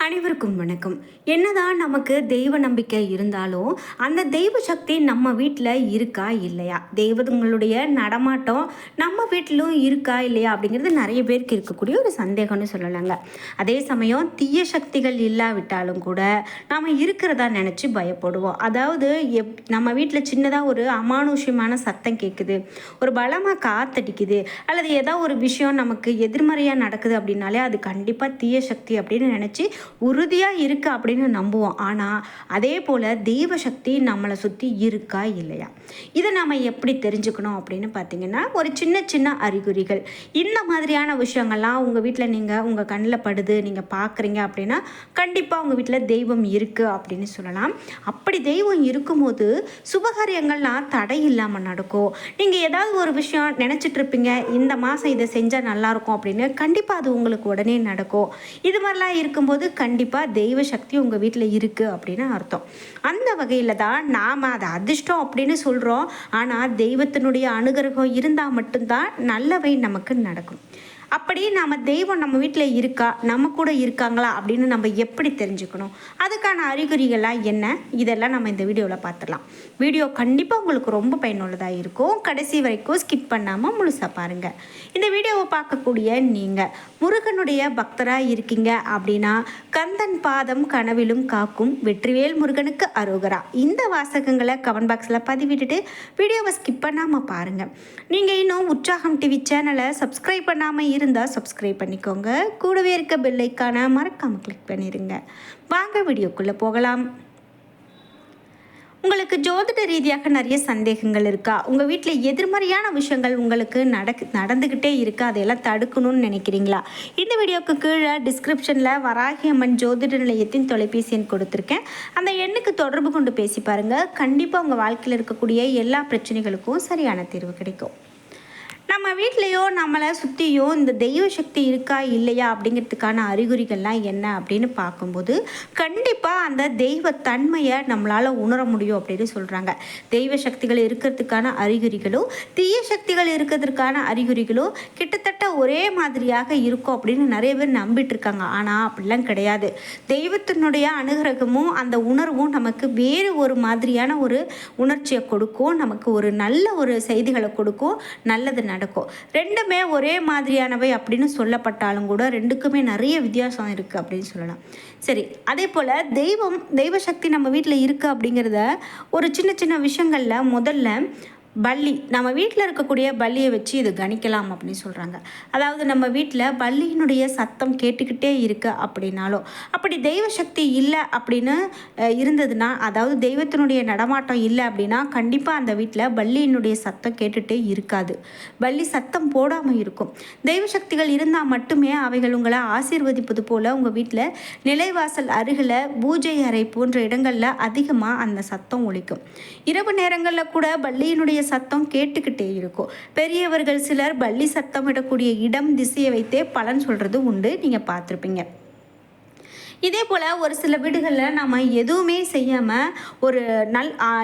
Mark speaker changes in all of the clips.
Speaker 1: அனைவருக்கும் வணக்கம். என்னதான் நமக்கு தெய்வ நம்பிக்கை இருந்தாலும் அந்த தெய்வ சக்தி நம்ம வீட்டில் இருக்கா இல்லையா, தெய்வங்களுடைய நடமாட்டம் நம்ம வீட்டிலும் இருக்கா இல்லையா அப்படிங்கிறது நிறைய பேருக்கு இருக்கக்கூடிய ஒரு சந்தேகம்னு சொல்லலாங்க. அதே சமயம் தீய சக்திகள் இல்லாவிட்டாலும் கூட நாம் இருக்கிறதா நினச்சி பயப்படுவோம். அதாவது நம்ம வீட்டில் சின்னதாக ஒரு அமானுஷ்யமான சத்தம் கேட்குது, ஒரு பலமாக காத்தடிக்குது, அல்லது ஏதாவது ஒரு விஷயம் நமக்கு எதிர்மறையாக நடக்குது அப்படின்னாலே அது கண்டிப்பாக தீய சக்தி அப்படின்னு நினச்சி உறுதியாக இருக்குது அப்படின்னு நம்புவோம். ஆனால் அதே போல் தெய்வ சக்தி நம்மளை சுற்றி இருக்கா இல்லையா, இதை நாம் எப்படி தெரிஞ்சுக்கணும் அப்படின்னு பார்த்தீங்கன்னா, ஒரு சின்ன சின்ன அறிகுறிகள். இந்த மாதிரியான விஷயங்கள்லாம் உங்கள் வீட்டில் நீங்கள் உங்கள் கண்ணில் படுது, நீங்கள் பார்க்குறீங்க அப்படின்னா கண்டிப்பாக உங்கள் வீட்டில் தெய்வம் இருக்குது அப்படின்னு சொல்லலாம். அப்படி தெய்வம் இருக்கும்போது சுபகாரியங்கள்லாம் தடை இல்லாமல் நடக்கும். நீங்கள் ஏதாவது ஒரு விஷயம் நினச்சிட்டு இருப்பீங்க, இந்த மாதம் இதை செஞ்சால் நல்லாயிருக்கும் அப்படின்னு, கண்டிப்பாக அது உங்களுக்கு உடனே நடக்கும். இது மாதிரிலாம் இருக்கும்போது கண்டிப்பாக தெய்வ சக்தி உங்கள் வீட்டில் இருக்குது அப்படின்னு அர்த்தம். அந்த வகையில் தான் நாம் அதை அதிர்ஷ்டம் அப்படின்னு சொல்கிறோம். ஆனால் தெய்வத்தினுடைய அனுகிரகம் இருந்தால் மட்டும்தான் நல்லவை நமக்கு நடக்கும். அப்படி நாம் தெய்வம் நம்ம வீட்டில் இருக்கா, நம்ம கூட இருக்காங்களா அப்படின்னு நம்ம எப்படி தெரிஞ்சுக்கணும், அதுக்கான அறிகுறிகள்லாம் என்ன, இதெல்லாம் நம்ம இந்த வீடியோவில் பார்த்துடலாம். வீடியோ கண்டிப்பாக உங்களுக்கு ரொம்ப பயனுள்ளதாக இருக்கும். கடைசி வரைக்கும் ஸ்கிப் பண்ணாமல் முழுசாக பாருங்கள். இந்த வீடியோவை பார்க்கக்கூடிய நீங்கள் முருகனுடைய பக்தராக இருக்கீங்க அப்படின்னா, கந்தன் பாதம் கனவிலும் காக்கும் வெற்றிவேல் முருகனுக்கு அரோகரா, இந்த வாசகங்களை கமெண்ட் பாக்ஸில் பதிவிட்டுட்டு வீடியோவை ஸ்கிப் பண்ணாமல் பாருங்கள். நீங்கள் இன்னும் உற்சாகம் டிவி சேனலை சப்ஸ்கிரைப் பண்ணாமல் இருந்தால் சப்ஸ்கிரைப் பண்ணிக்கோங்க. கூடவே இருக்க பெல் ஐக்கானை மறக்காமல் கிளிக் பண்ணிடுங்க. வாங்க வீடியோக்குள்ளே போகலாம். உங்களுக்கு ஜோதிட ரீதியாக நிறைய சந்தேகங்கள் இருக்கா, உங்கள் வீட்டில் எதிர்மறையான விஷயங்கள் உங்களுக்கு நடந்துக்கிட்டே இருக்கா, அதையெல்லாம் தடுக்கணும்னு நினைக்கிறீங்களா? இந்த வீடியோவுக்கு கீழே டிஸ்கிரிப்ஷனில் வராகி அம்மன் ஜோதிட நிலையத்தின் தொலைபேசி எண் கொடுத்துருக்கேன். அந்த எண்ணுக்கு தொடர்பு கொண்டு பேசி பாருங்கள். கண்டிப்பாக உங்கள் வாழ்க்கையில் இருக்கக்கூடிய எல்லா பிரச்சனைகளுக்கும் சரியான தீர்வு கிடைக்கும். நம்ம வீட்லேயோ நம்மளை சுற்றியோ இந்த தெய்வ சக்தி இருக்கா இல்லையா அப்படிங்கிறதுக்கான அறிகுறிகள்லாம் என்ன அப்படின்னு பார்க்கும்போது, கண்டிப்பாக அந்த தெய்வ தன்மையை நம்மளால் உணர முடியும் அப்படின்னு சொல்கிறாங்க. தெய்வ சக்திகள் இருக்கிறதுக்கான அறிகுறிகளும் தீய சக்திகள் இருக்கிறதுக்கான அறிகுறிகளும் கிட்டத்தட்ட ஒரே மாதிரியாக இருக்கும் அப்படின்னு நிறைய பேர் நம்பிட்டு இருக்காங்க. ஆனால் அப்படிலாம் கிடையாது. தெய்வத்தினுடைய அனுகிரகமும் அந்த உணர்வும் நமக்கு வேறு ஒரு மாதிரியான ஒரு உணர்ச்சியை கொடுக்கும், நமக்கு ஒரு நல்ல ஒரு செய்திகளை கொடுக்கும், நல்லது நடக்கும். ரெண்டுமே ஒரே மாதிரியானவை அப்படின்னு சொல்லப்பட்டாலும் கூட ரெண்டுக்குமே நிறைய வித்தியாசம் இருக்குது அப்படின்னு சொல்லலாம். சரி, அதே போல் தெய்வ சக்தி நம்ம வீட்டில் இருக்குது அப்படிங்கிறத ஒரு சின்ன சின்ன விஷயங்களில் முதல்ல பல்லி, நம்ம வீட்டில் இருக்கக்கூடிய பல்லியை வச்சு இது கணிக்கலாம் அப்படின்னு சொல்கிறாங்க. அதாவது நம்ம வீட்டில் பல்லியினுடைய சத்தம் கேட்டுக்கிட்டே இருக்கு அப்படின்னாலும், அப்படி தெய்வ சக்தி இல்லை அப்படின்னு இருந்ததுன்னா, அதாவது தெய்வத்தினுடைய நடமாட்டம் இல்லை அப்படின்னா கண்டிப்பாக அந்த வீட்டில் பல்லியினுடைய சத்தம் கேட்டுகிட்டே இருக்காது, பல்லி சத்தம் போடாமல் இருக்கும். தெய்வ சக்திகள் இருந்தால் மட்டுமே அவைகள் உங்களை ஆசீர்வதிப்பது போல் உங்கள் வீட்டில் நிலைவாசல் அருகில் பூஜை அறை போன்ற இடங்களில் அதிகமாக அந்த சத்தம் ஒலிக்கும். இரவு நேரங்களில் கூட பல்லியினுடைய சத்தம் கேட்டுக்கிட்டே இருக்கும். பெரியவர்கள் சிலர் பல்லி சத்தமிடக்கூடிய இடம் திசையை வைத்தே பலன் சொல்றது உண்டு, நீங்க பார்த்துருப்பீங்க. இதே போல் ஒரு சில வீடுகளில் நம்ம எதுவுமே செய்யாமல் ஒரு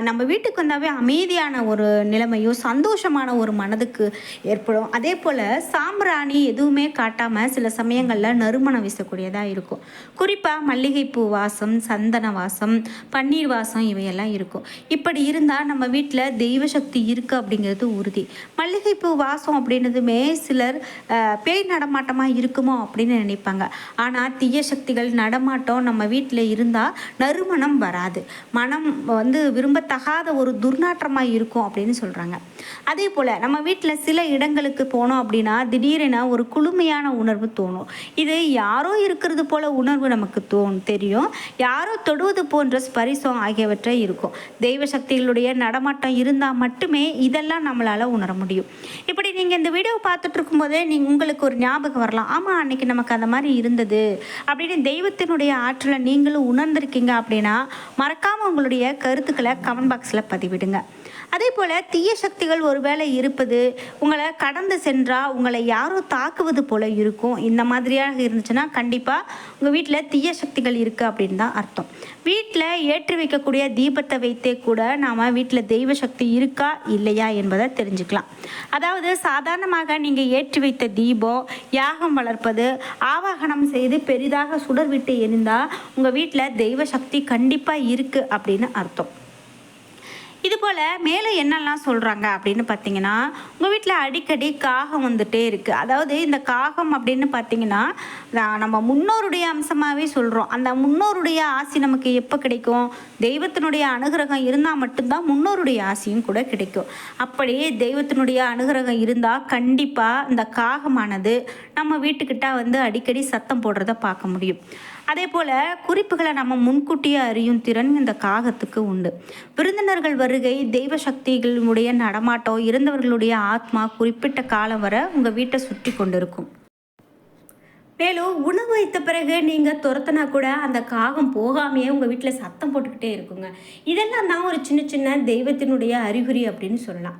Speaker 1: நம்ம வீட்டுக்கு வந்தாவே அமைதியான ஒரு நிலைமையும் சந்தோஷமான ஒரு மனதுக்கு ஏற்படும். அதே போல் சாம்பிராணி எதுவுமே காட்டாமல் சில சமயங்களில் நறுமணம் வீசக்கூடியதாக இருக்கும். குறிப்பாக மல்லிகைப்பூ வாசம், சந்தன வாசம், பன்னீர் வாசம் இவையெல்லாம் இருக்கும். இப்படி இருந்தால் நம்ம வீட்டில் தெய்வ சக்தி இருக்குது அப்படிங்கிறது உறுதி. மல்லிகைப்பூ வாசம் அப்படின்றதுமே சிலர் பேய் நடமாட்டமாக இருக்குமோ அப்படின்னு நினைப்பாங்க. ஆனால் தீய சக்திகள் மாட்டோம் நம்ம வீட்டில் இருந்தால் நறுமணம் வராது, மனம் விரும்பத்தகாத ஒரு துர்நாற்றமாக இருக்கும் அப்படின்னு சொல்கிறாங்க. அதே போல் நம்ம வீட்டில் சில இடங்களுக்கு போனோம் அப்படின்னா திடீரென ஒரு குளுமையான உணர்வு தோணும். இது யாரோ இருக்கிறது போல உணர்வு நமக்கு தெரியும், யாரோ தொடுவது போன்ற ஸ்பரிசம் ஆகியவற்றை இருக்கும். தெய்வ சக்திகளுடைய நடமாட்டம் இருந்தால் மட்டுமே இதெல்லாம் நம்மளால் உணர முடியும். இப்படி நீங்கள் இந்த வீடியோ பார்த்துட்டு இருக்கும்போதே உங்களுக்கு ஒரு ஞாபகம் வரலாம், ஆமாம் அன்னைக்கு நமக்கு அந்த மாதிரி இருந்தது அப்படின்னு தெய்வத்தினுடைய ஆற்றலை நீங்களும் உணர்ந்திருக்கீங்க அப்படின்னா மறக்காமல் உங்களுடைய கருத்துக்களை கமெண்ட் பாக்ஸில் பதிவிடுங்க. அதே போல் தீய சக்திகள் ஒருவேளை இருப்பது, உங்களை கடந்து சென்றால் உங்களை யாரோ தாக்குவது போல் இருக்கும். இந்த மாதிரியாக இருந்துச்சுன்னா கண்டிப்பாக உங்கள் வீட்டில் தீய சக்திகள் இருக்குது அப்படின்னு தான் அர்த்தம். வீட்டில் ஏற்றி வைக்கக்கூடிய தீபத்தை வைத்தே கூட நாம் வீட்டில் தெய்வ சக்தி இருக்கா இல்லையா என்பதை தெரிஞ்சுக்கலாம். அதாவது சாதாரணமாக நீங்கள் ஏற்றி வைத்த தீபம், யாகம் வளர்ப்பது, ஆவாகனம் செய்து பெரிதாக சுடர் விட்டு எரிந்தால் உங்கள் வீட்டில் தெய்வ சக்தி கண்டிப்பாக இருக்குது அப்படின்னு அர்த்தம். இதுபோல் மேலே என்னெல்லாம் சொல்கிறாங்க அப்படின்னு பார்த்தீங்கன்னா, உங்கள் வீட்டில் அடிக்கடி காகம் வந்துகிட்டே இருக்குது. அதாவது இந்த காகம் அப்படின்னு பார்த்தீங்கன்னா நம்ம முன்னோருடைய அம்சமாகவே சொல்கிறோம். அந்த முன்னோருடைய ஆசி நமக்கு எப்போ கிடைக்கும்? தெய்வத்தினுடைய அனுகிரகம் இருந்தால் மட்டும்தான் முன்னோருடைய ஆசியும் கூட கிடைக்கும். அப்படியே தெய்வத்தினுடைய அனுகிரகம் இருந்தால் கண்டிப்பாக இந்த காகமானது நம்ம வீட்டுக்கிட்ட வந்து அடிக்கடி சத்தம் போடுறத பார்க்க முடியும். அதே போல் குறிப்புகளை நம்ம முன்கூட்டியே அறியும் திறன் இந்த காகத்துக்கு உண்டு. விருந்தினர்கள் வருகை, தெய்வ சக்திகளுடைய நடமாட்டம், இறந்தவர்களுடைய ஆத்மா குறிப்பிட்ட காலம் வரை உங்கள் வீட்டை சுற்றி கொண்டிருக்கும். மேலும் உணவு வைத்த பிறகு நீங்கள் துரத்தினா கூட அந்த காகம் போகாமையே உங்கள் வீட்டில் சத்தம் போட்டுக்கிட்டே இருக்குங்க. இதெல்லாம் தான் ஒரு சின்ன சின்ன தெய்வத்தினுடைய அறிகுறி அப்படின்னு சொல்லலாம்.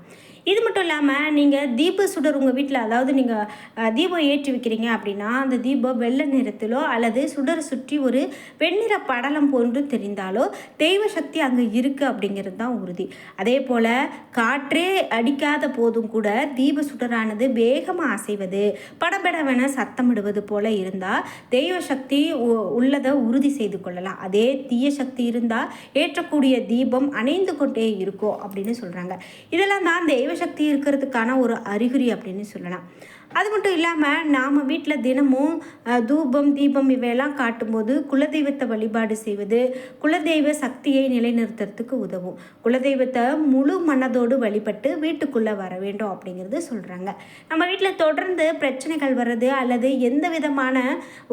Speaker 1: இது மட்டும் இல்லாமல் நீங்கள் தீப சுடர் உங்கள் வீட்டில், அதாவது நீங்கள் தீபம் ஏற்றி வைக்கிறீங்க அப்படின்னா அந்த தீபம் வெள்ளை நிறத்திலோ அல்லது சுடர் சுற்றி ஒரு வெண்ணிற படலம் போன்று தெரிந்தாலோ தெய்வ சக்தி அங்கே இருக்குது அப்படிங்கிறது தான் உறுதி. அதே போல் காற்றே அடிக்காத போதும் கூட தீப சுடரானது வேகமாக அசைவது, படபடவென சத்தமிடுவது போல் இருந்தால் தெய்வ சக்தி உள்ளதை உறுதி செய்து கொள்ளலாம். அதே தீய சக்தி இருந்தால் ஏற்றக்கூடிய தீபம் அணைந்து கொண்டே இருக்கும் அப்படின்னு சொல்கிறாங்க. இதெல்லாம் தான் தெய்வ சக்தி இருக்கிறதுக்கான ஒரு அறிகுறி அப்படின்னு சொல்லலாம். அது மட்டும் இல்லாமல் நாம் வீட்டில் தினமும் தூபம், தீபம் இவையெல்லாம் காட்டும்போது குலதெய்வத்தை வழிபாடு செய்வது குலதெய்வ சக்தியை நிலைநிறுத்துறதுக்கு உதவும். குலதெய்வத்தை முழு மனதோடு வழிபட்டு வீட்டுக்குள்ளே வர வேண்டும் அப்படிங்கிறது சொல்கிறாங்க. நம்ம வீட்டில் தொடர்ந்து பிரச்சனைகள் வர்றது அல்லது எந்த விதமான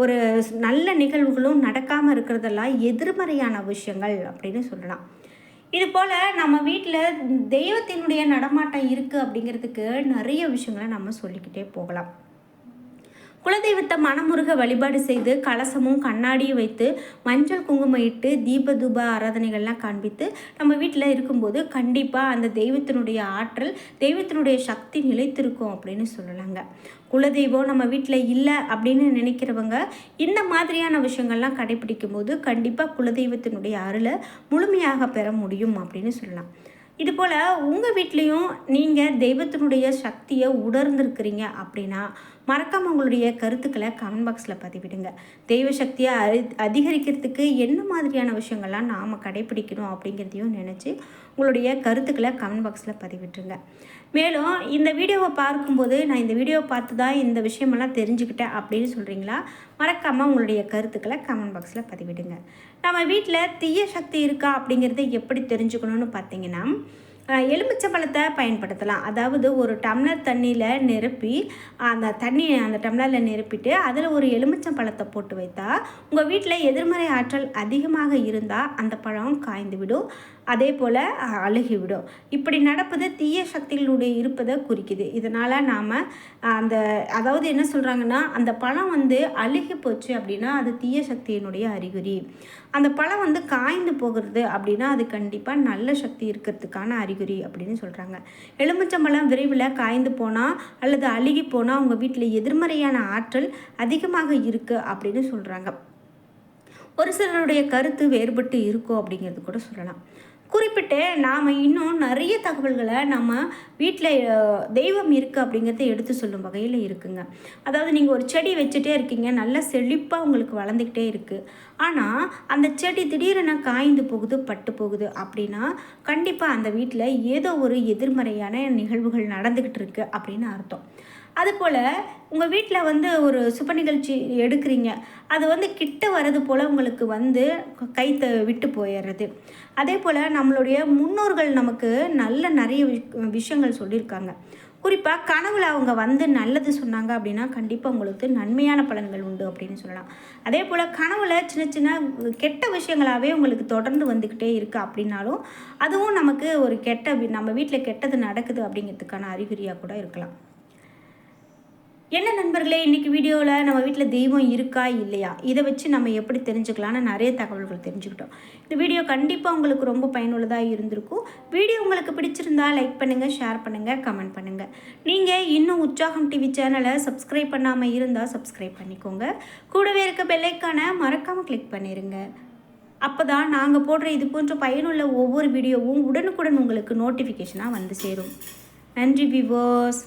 Speaker 1: ஒரு நல்ல நிகழ்வுகளும் நடக்காமல் இருக்கிறதெல்லாம் எதிர்மறையான விஷயங்கள் அப்படின்னு சொல்லலாம். இது போல் நம்ம வீட்டில் தெய்வத்தினுடைய நடமாட்டம் இருக்குது அப்படிங்கிறதுக்கு நிறைய விஷயங்களை நம்ம சொல்லிக்கிட்டே போகலாம். குலதெய்வத்தை மனமுருக வழிபாடு செய்து கலசமும் கண்ணாடியும் வைத்து மஞ்சள் குங்குமம் இட்டு தீப தூப ஆராதனைகள்லாம் காண்பித்து நம்ம வீட்டில் இருக்கும்போது கண்டிப்பாக அந்த தெய்வத்தினுடைய ஆற்றல், தெய்வத்தினுடைய சக்தி நிலைத்திருக்கும் அப்படின்னு சொல்லலாங்க. குலதெய்வம் நம்ம வீட்டில் இல்லை அப்படின்னு நினைக்கிறவங்க இந்த மாதிரியான விஷயங்கள்லாம் கடைபிடிக்கும் போது கண்டிப்பாக குலதெய்வத்தினுடைய அருளை முழுமையாக பெற முடியும் அப்படின்னு சொல்லலாம். இதுபோல் உங்கள் வீட்லேயும் நீங்கள் தெய்வத்தினுடைய சக்தியை உணர்ந்திருக்கிறீங்க அப்படின்னா மறக்காமல் உங்களுடைய கருத்துக்களை கமெண்ட் பாக்ஸில் பதிவிடுங்க. தெய்வ சக்தியை அதிகரிக்கிறதுக்கு என்ன மாதிரியான விஷயங்கள்லாம் நாம் கடைபிடிக்கணும் அப்படிங்கிறதையும் நினச்சி உங்களுடைய கருத்துக்களை கமெண்ட் பாக்ஸில் பதிவிட்டுருங்க. மேலும் இந்த வீடியோவை பார்க்கும்போது நான் இந்த வீடியோவை பார்த்து தான் இந்த விஷயமெல்லாம் தெரிஞ்சுக்கிட்டேன் அப்படின்னு சொல்கிறீங்களா? மறக்காமல் உங்களுடைய கருத்துக்களை கமெண்ட் பாக்ஸில் பதிவிடுங்க. நம்ம வீட்டில் தீய சக்தி இருக்கா அப்படிங்கிறத எப்படி தெரிஞ்சுக்கணும்னு பார்த்தீங்கன்னா, எலுமிச்சம்பழத்தை பயன்படுத்தலாம். அதாவது ஒரு டம்ளர் தண்ணியில் நிரப்பி அந்த டம்ளரில் நிரப்பிட்டு அதில் ஒரு எலுமிச்சம்பழத்தை போட்டு வைத்தா உங்கள் வீட்டில் எதிர்மறை ஆற்றல் அதிகமாக இருந்தால் அந்த பழம் காய்ந்து விடும், அதே போல் அழுகிவிடும். இப்படி நடப்பது தீய சக்திகளுடைய இருப்பதை குறிக்குது. இதனால் நாம் அதாவது என்ன சொல்கிறாங்கன்னா, அந்த பழம் அழுகி போச்சு அப்படின்னா அது தீய சக்தியினுடைய அறிகுறி. அந்த பழம் காய்ந்து போகிறது அப்படின்னா அது கண்டிப்பாக நல்ல சக்தி இருக்கிறதுக்கான அறிகுறி அப்படின்னு சொல்கிறாங்க. எலுமிச்சம்பழம் விரைவில் காய்ந்து போனால் அல்லது அழுகி போனால் உங்கள் வீட்டில் எதிர்மறையான ஆற்றல் அதிகமாக இருக்குது அப்படின்னு சொல்கிறாங்க. ஒரு சிலருடைய கருத்து வேறுபட்டு இருக்கும் அப்படிங்கிறது கூட சொல்லலாம். குறிப்பிட்டு நாம் இன்னும் நிறைய தகவல்களை நம்ம வீட்டில் தெய்வம் இருக்குது அப்படிங்கிறத எடுத்து சொல்லும் வகையில் இருக்குங்க. அதாவது நீங்கள் ஒரு செடி வச்சுட்டே இருக்கீங்க, நல்லா செழிப்பாக உங்களுக்கு வளர்ந்துக்கிட்டே இருக்குது. ஆனால் அந்த செடி திடீரென காய்ந்து போகுது, பட்டு போகுது அப்படின்னா கண்டிப்பாக அந்த வீட்டில் ஏதோ ஒரு எதிர்மறையான நிகழ்வுகள் நடந்துக்கிட்டு இருக்குது அப்படின்னு அர்த்தம். அதுபோல் உங்கள் வீட்டில் ஒரு சுப நிகழ்ச்சி எடுக்கிறீங்க, அது கிட்ட வர்றது போல் உங்களுக்கு கைத்தை விட்டு போயிடுறது. அதே போல் நம்மளுடைய முன்னோர்கள் நமக்கு நிறைய விஷயங்கள் சொல்லியிருக்காங்க. குறிப்பாக கனவுல அவங்க நல்லது சொன்னாங்க அப்படின்னா கண்டிப்பாக உங்களுக்கு நன்மையான பலன்கள் உண்டு அப்படின்னு சொல்லலாம். அதே போல் கனவுல சின்ன சின்ன கெட்ட விஷயங்களாகவே உங்களுக்கு தொடர்ந்து வந்துக்கிட்டே இருக்குது அப்படின்னாலும் அதுவும் நமக்கு ஒரு நம்ம வீட்டில் கெட்டது நடக்குது அப்படிங்கிறதுக்கான அறிகுறியாக கூட இருக்கலாம். என்ன நண்பர்களே, இன்றைக்கி வீடியோவில் நம்ம வீட்டில் தெய்வம் இருக்கா இல்லையா, இதை வச்சு நம்ம எப்படி தெரிஞ்சுக்கலான்னு நிறைய தகவல்கள் தெரிஞ்சுக்கிட்டோம். இந்த வீடியோ கண்டிப்பாக உங்களுக்கு ரொம்ப பயனுள்ளதாக இருந்திருக்கும். வீடியோ உங்களுக்கு பிடிச்சிருந்தா லைக் பண்ணுங்கள், ஷேர் பண்ணுங்கள், கமெண்ட் பண்ணுங்கள். நீங்கள் இன்னும் உற்சாகம் டிவி சேனலை சப்ஸ்கிரைப் பண்ணாமல் இருந்தால் சப்ஸ்கிரைப் பண்ணிக்கோங்க. கூடவே இருக்க பெல்லைக்கான மறக்காமல் கிளிக் பண்ணிடுங்க. அப்போ தான் நாங்கள் போடுற இது போன்ற பயனுள்ள ஒவ்வொரு வீடியோவும் உடனுக்குடன் உங்களுக்கு நோட்டிஃபிகேஷனாக வந்து சேரும். நன்றி வியூவர்ஸ்.